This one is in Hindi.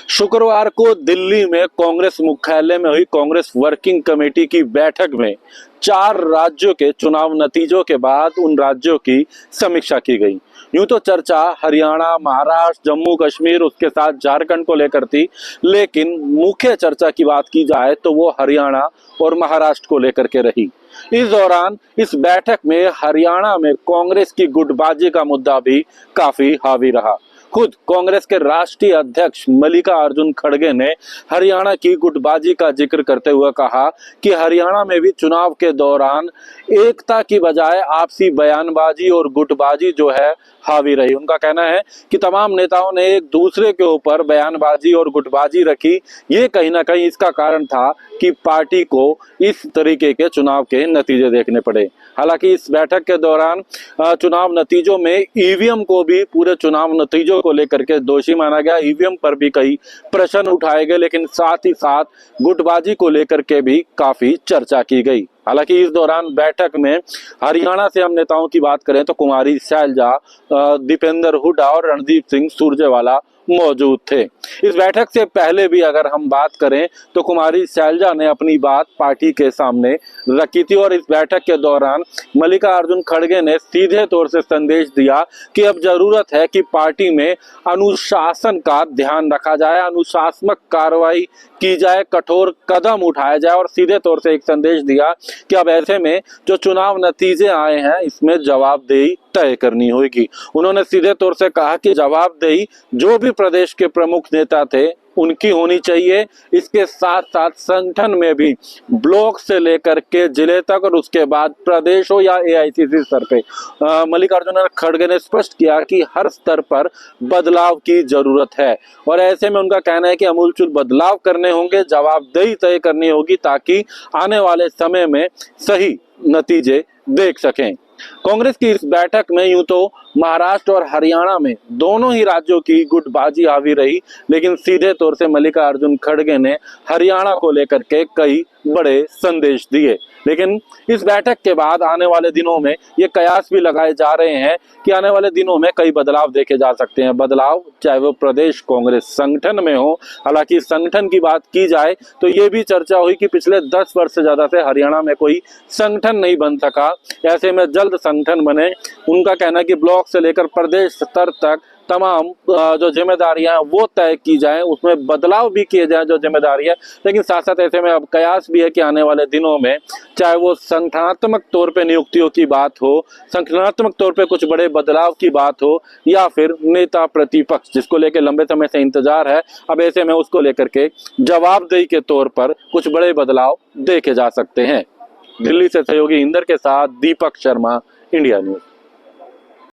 शुक्रवार को दिल्ली में कांग्रेस मुख्यालय में हुई कांग्रेस वर्किंग कमेटी की बैठक में 4 राज्यों के चुनाव नतीजों के बाद उन राज्यों की समीक्षा की गई। यूं तो चर्चा हरियाणा, महाराष्ट्र, जम्मू कश्मीर, उसके साथ झारखंड को लेकर थी, लेकिन मुख्य चर्चा की बात की जाए तो वो हरियाणा और महाराष्ट्र को लेकर के रही। इस दौरान इस बैठक में हरियाणा में कांग्रेस की गुटबाजी का मुद्दा भी काफी हावी रहा। खुद कांग्रेस के राष्ट्रीय अध्यक्ष मल्लिकार्जुन खड़गे ने हरियाणा की गुटबाजी का जिक्र करते हुए कहा कि हरियाणा में भी चुनाव के दौरान एकता की बजाय आपसी बयानबाजी और गुटबाजी जो है हावी रही। उनका कहना है कि तमाम नेताओं ने एक दूसरे के ऊपर बयानबाजी और गुटबाजी रखी। ये कहीं ना कहीं इसका कारण था कि पार्टी को इस तरीके के चुनाव के नतीजे देखने पड़े। हालांकि इस बैठक के दौरान चुनाव नतीजों में ईवीएम को भी पूरे चुनाव नतीजों को लेकर के दोषी माना गया। ईवीएम पर भी कई प्रश्न उठाए गए, लेकिन साथ ही साथ गुटबाजी को लेकर के भी काफी चर्चा की गई। हालांकि इस दौरान बैठक में हरियाणा से हम नेताओं की बात करें तो कुमारी सैलजा, दीपेंद्र हुड्डा और रणदीप सिंह सुरजेवाला मौजूद थे। इस बैठक से पहले भी अगर हम बात करें तो कुमारी सैलजा ने अपनी बात पार्टी के सामने रखी थी और इस बैठक के दौरान मल्लिकार्जुन खड़गे ने सीधे तौर से संदेश दिया कि अब जरूरत है कि पार्टी में अनुशासन का ध्यान रखा जाए, अनुशासनात्मक कार्रवाई की जाए, कठोर कदम उठाया जाए और सीधे तौर से एक संदेश दिया कि अब ऐसे में जो चुनाव नतीजे आए हैं इसमें जवाबदेही तय करनी होगी। उन्होंने सीधे तौर से कहा कि जवाबदेही जो भी प्रदेश के प्रमुख नेता थे उनकी होनी चाहिए। इसके साथ साथ संगठन में भी ब्लॉक से लेकर के जिले तक और उसके बाद प्रदेश हो या एआईसीसी स्तर पे मल्लिकार्जुन खड़गे ने स्पष्ट किया कि हर स्तर पर बदलाव की जरूरत है और ऐसे में उनका कहना है कि अमूलचूल बदलाव करने होंगे, जवाबदेही तय करनी होगी ताकि आने वाले समय में सही नतीजे देख सकें। कांग्रेस की इस बैठक में यूं तो महाराष्ट्र और हरियाणा में दोनों ही राज्यों की गुटबाजी हावी रही, लेकिन सीधे तौर से मल्लिकार्जुन खड़गे ने हरियाणा को लेकर के कई बड़े संदेश दिए। लेकिन इस बैठक के बाद आने वाले दिनों में ये कयास भी लगाए जा रहे हैं कि आने वाले दिनों में कई बदलाव देखे जा सकते हैं। बदलाव चाहे वो प्रदेश कांग्रेस संगठन में हो। हालांकि संगठन की बात की जाए तो ये भी चर्चा हुई कि पिछले 10 वर्ष से ज्यादा से हरियाणा में कोई संगठन नहीं बन सका, ऐसे में जल्द संगठन बने। उनका कहना है कि ब्लॉक से लेकर प्रदेश स्तर तक तमाम जो जिम्मेदारियां वो तय की जाएं, उसमें बदलाव भी किए जाएं जो जिम्मेदारियां। लेकिन साथ साथ ऐसे में अब कयास भी है कि आने वाले दिनों में चाहे वो संगठनात्मक तौर पे नियुक्तियों की बात हो, संगठनात्मक तौर पे कुछ बड़े बदलाव की बात हो या फिर नेता प्रतिपक्ष जिसको लेकर लंबे समय से इंतजार है, अब ऐसे में उसको लेकर के जवाबदेही के तौर पर कुछ बड़े बदलाव देखे जा सकते हैं। दिल्ली से सहयोगी इंदर के साथ दीपक शर्मा, इंडिया न्यूज।